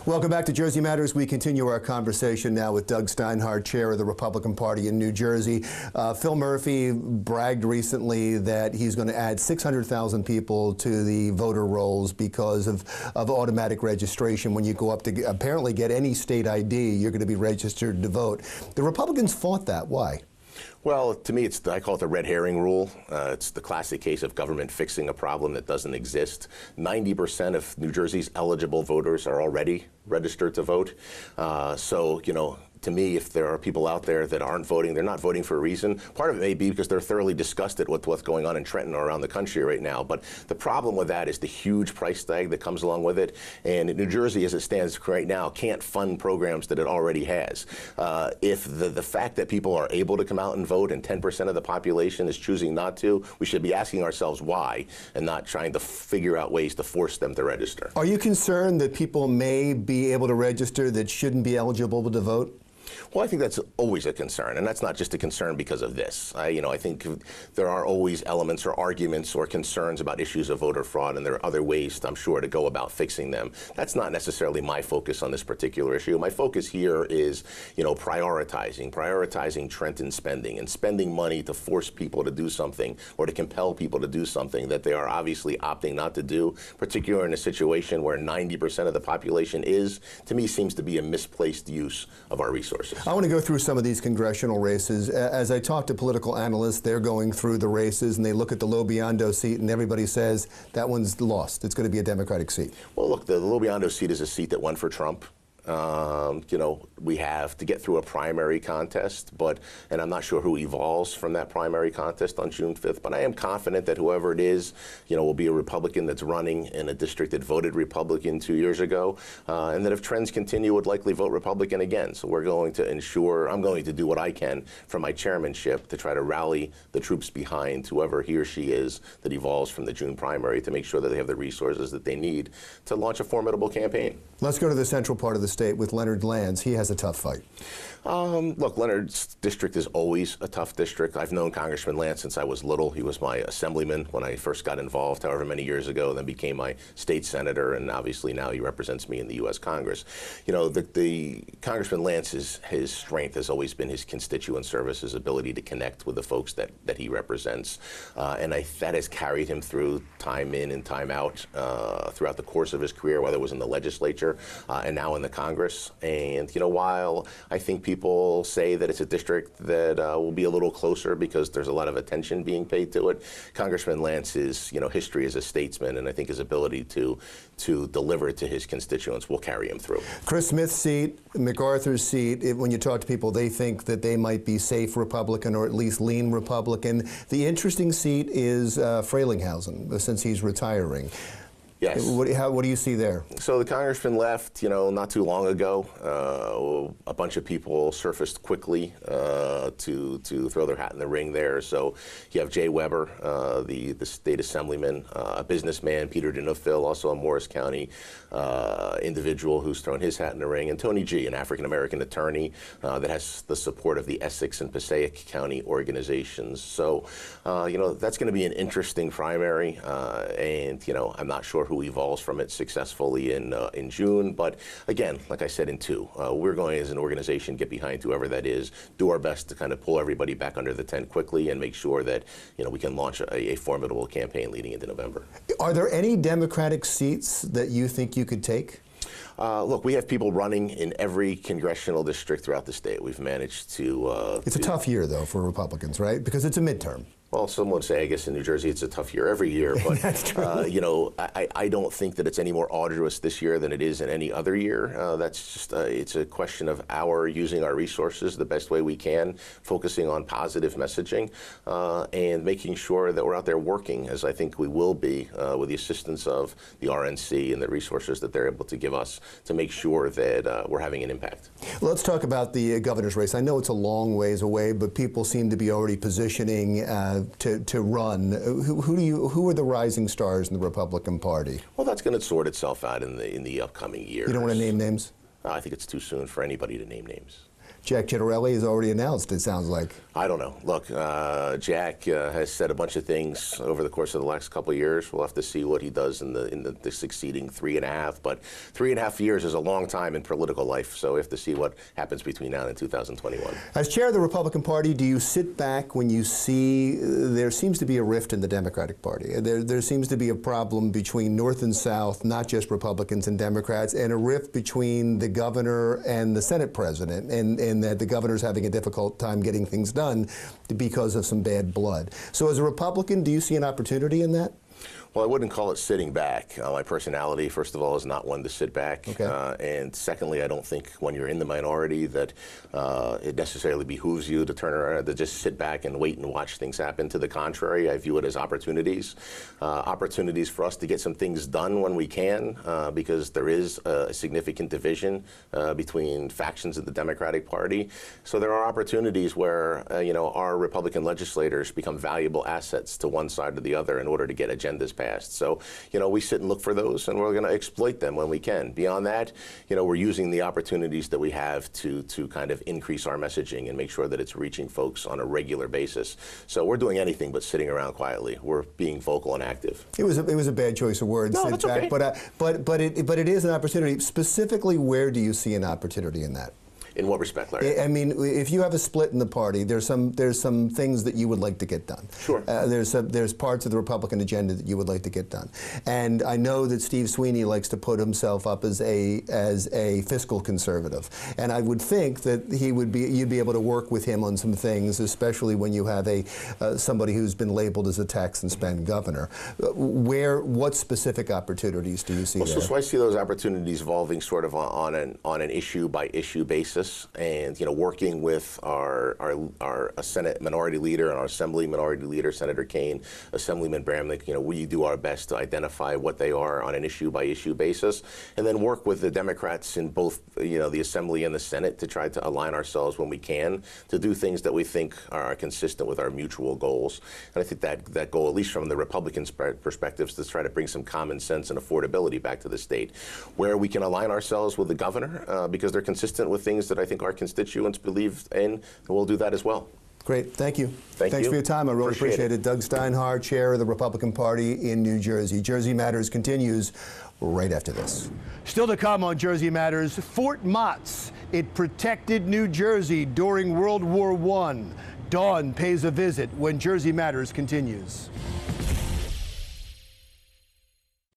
Welcome back to Jersey Matters. We continue our conversation now with Doug Steinhardt, chair of the Republican Party in New Jersey. Phil Murphy bragged recently that he's going to add 600,000 people to the voter rolls because of automatic registration. When you go up to apparently get any state ID, you're going to be registered to vote. The Republicans fought that. Why? Well, to me, I call it the red herring rule. It's the classic case of government fixing a problem that doesn't exist. 90% of New Jersey's eligible voters are already registered to vote. So, you know, to me, if there are people out there that aren't voting, they're not voting for a reason. Part of it may be because they're thoroughly disgusted with what's going on in Trenton or around the country right now. But the problem with that is the huge price tag that comes along with it. And New Jersey, as it stands right now, can't fund programs that it already has. If the fact that people are able to come out and vote and 10% of the population is choosing not to, we should be asking ourselves why and not trying to figure out ways to force them to register. Are you concerned that people may be able to register that shouldn't be eligible to vote? Well, I think that's always a concern, and that's not just a concern because of this. I think there are always elements or arguments or concerns about issues of voter fraud, and there are other ways, I'm sure, to go about fixing them. That's not necessarily my focus on this particular issue. My focus here is, you know, prioritizing Trenton spending and spending money to force people to do something or to compel people to do something that they are obviously opting not to do, particularly in a situation where 90% of the population is, to me, seems to be a misplaced use of our resources. I want to go through some of these congressional races. As I talk to political analysts, they're going through the races and they look at the Biondo seat and everybody says that one's lost. It's going to be a Democratic seat. Well, look, the Biondo seat is a seat that went for Trump. You know, we have to get through a primary contest, and I'm not sure who evolves from that primary contest on June 5th, but I am confident that whoever it is, you know, will be a Republican that's running in a district that voted Republican 2 years ago, and that if trends continue, would likely vote Republican again. So we're going to ensure, I'm going to do what I can from my chairmanship to try to rally the troops behind whoever he or she is that evolves from the June primary to make sure that they have the resources that they need to launch a formidable campaign. Let's go to the central part of the state with Leonard Lance. He has a tough fight. Look, Leonard's district is always a tough district. I've known Congressman Lance since I was little. He was my assemblyman when I first got involved, however many years ago, then became my state senator, and obviously now he represents me in the U.S. Congress. You know, the Congressman Lance, his strength has always been his constituent service, his ability to connect with the folks that he represents, and that has carried him through time in and time out throughout the course of his career, whether it was in the legislature and now in the Congress. And, you know, while I think people say that it's a district that will be a little closer because there's a lot of attention being paid to it, Congressman Lance's, you know, history as a statesman and I think his ability to deliver to his constituents will carry him through. Chris Smith's seat, MacArthur's seat, when you talk to people, they think that they might be safe Republican or at least lean Republican. The interesting seat is Frelinghuysen, since he's retiring. Yes. What do you see there? So the congressman left, you know, not too long ago. A bunch of people surfaced quickly to throw their hat in the ring there. So you have Jay Weber, the state assemblyman, a businessman, Peter DeNeufville, also a Morris County individual who's thrown his hat in the ring, and Tony G., an African-American attorney that has the support of the Essex and Passaic County organizations. So, you know, that's going to be an interesting primary, and, you know, I'm not sure who evolves from it successfully in June. But again, like I said, in two, we're going as an organization get behind whoever that is, do our best to kind of pull everybody back under the tent quickly and make sure that, you know, we can launch a formidable campaign leading into November. Are there any Democratic seats that you think you could take? Look, we have people running in every congressional district throughout the state. We've managed to... It's a tough year, though, for Republicans, right? Because it's a midterm. Well, some would say, I guess in New Jersey it's a tough year every year, but That's true. You know, I don't think that it's any more arduous this year than it is in any other year. That's just it's a question of using our resources the best way we can, focusing on positive messaging, and making sure that we're out there working, as I think we will be, with the assistance of the RNC and the resources that they're able to give us to make sure that we're having an impact. Let's talk about the governor's race. I know it's a long ways away, but people seem to be already positioning to run. Who are the rising stars in the Republican Party? Well, that's going to sort itself out in the upcoming years. You don't want to name names? I think it's too soon for anybody to name names. Jack Ciattarelli is already announced, it sounds like. I don't know. Look, Jack has said a bunch of things over the course of the last couple of years. We'll have to see what he does in the succeeding 3.5. But 3.5 years is a long time in political life, so we have to see what happens between now and 2021. As chair of the Republican Party, do you sit back when you see there seems to be a rift in the Democratic Party? There seems to be a problem between North and South, not just Republicans and Democrats, and a rift between the governor and the Senate president, and that the governor's having a difficult time getting things done because of some bad blood. So as a Republican, do you see an opportunity in that? Well, I wouldn't call it sitting back. My personality, first of all, is not one to sit back. Okay. And secondly, I don't think when you're in the minority that it necessarily behooves you to turn around, to just sit back and wait and watch things happen. To the contrary, I view it as opportunities. Opportunities for us to get some things done when we can, because there is a significant division between factions of the Democratic Party. So there are opportunities where, our Republican legislators become valuable assets to one side or the other in order to get agendas passed. So, we sit and look for those, and we're going to exploit them when we can. Beyond that, we're using the opportunities that we have to kind of increase our messaging and make sure that it's reaching folks on a regular basis. So we're doing anything but sitting around quietly. We're being vocal and active. It was a bad choice of words. No, sit that's back, okay. but it is an opportunity. Specifically, where do you see an opportunity in that? In what respect, Larry? I mean, if you have a split in the party, there's some things that you would like to get done. Sure. There's parts of the Republican agenda that you would like to get done, and I know that Steve Sweeney likes to put himself up as a fiscal conservative, and I would think that you'd be able to work with him on some things, especially when you have somebody who's been labeled as a tax and spend governor. What specific opportunities do you see there? So I see those opportunities evolving sort of on an issue by issue basis. And working with our Senate Minority Leader and our Assembly Minority Leader, Senator Kaine, Assemblyman Bramnick, we do our best to identify what they are on an issue by issue basis, and then work with the Democrats in both the Assembly and the Senate to try to align ourselves when we can to do things that we think are consistent with our mutual goals. And I think that goal, at least from the Republican perspective, is to try to bring some common sense and affordability back to the state, where we can align ourselves with the governor because they're consistent with things that I think our constituents believe in, and we'll do that as well. Great. Thank you. Thanks for your time. I really appreciate it. Doug Steinhardt, chair of the Republican Party in New Jersey. Jersey Matters continues right after this. Still to come on Jersey Matters, Fort Mott's. It protected New Jersey during World War I. Dawn pays a visit when Jersey Matters continues.